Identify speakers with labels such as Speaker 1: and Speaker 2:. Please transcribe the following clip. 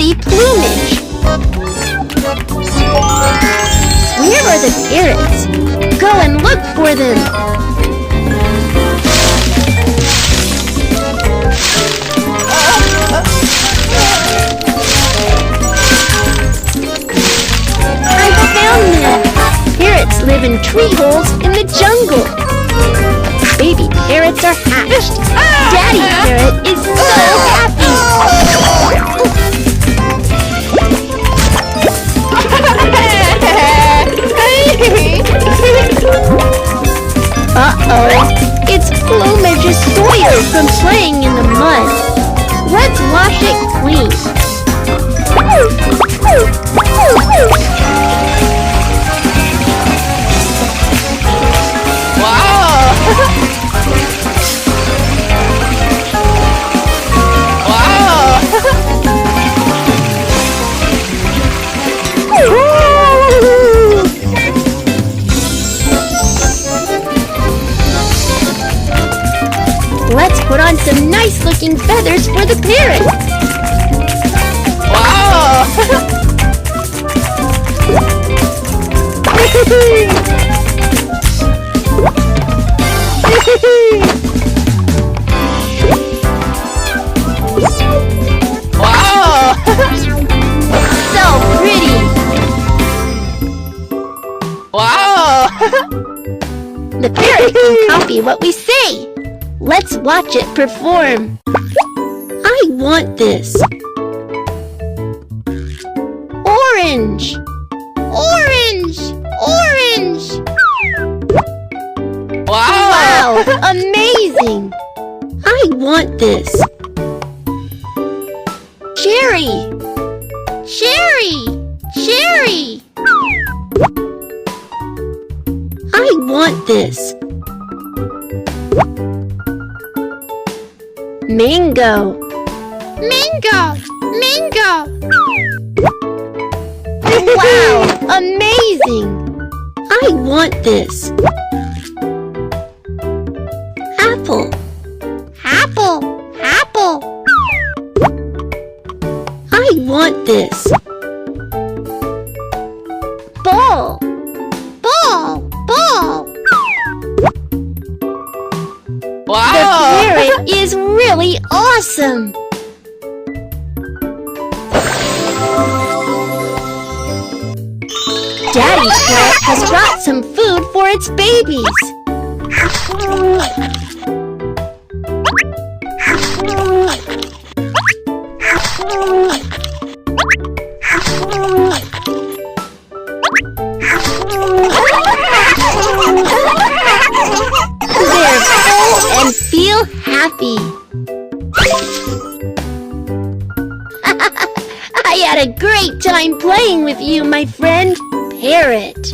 Speaker 1: pretty plumage. Where are the parrots? Go and look for them. I found them. Parrots live in tree holes in the jungle. Baby parrots are hatched. Daddy parrot is so happy. Uh-oh, its plumage is soiled from playing in the mud. Let's wash it clean.
Speaker 2: Wow! Wow!
Speaker 1: Let's put on some nice-looking feathers for the parrot.
Speaker 2: Wow! Wow!
Speaker 1: So pretty.
Speaker 2: Wow!
Speaker 1: The parrot can copy what we say. Let's watch it perform. I want this. Orange. Orange. Orange.
Speaker 2: Wow!
Speaker 1: Wow, amazing. I want this. Cherry. Cherry. Cherry. I want this. Mango. Mango. Mango. Wow, amazing. I want this. Apple. Apple. Apple. I want this. Ball. Ball. Ball. The
Speaker 2: Wow!
Speaker 1: parrot is really awesome. Daddy parrot has brought some food for its babies. They're full and feel happy. I had a great time playing with you, my friend, Parrot.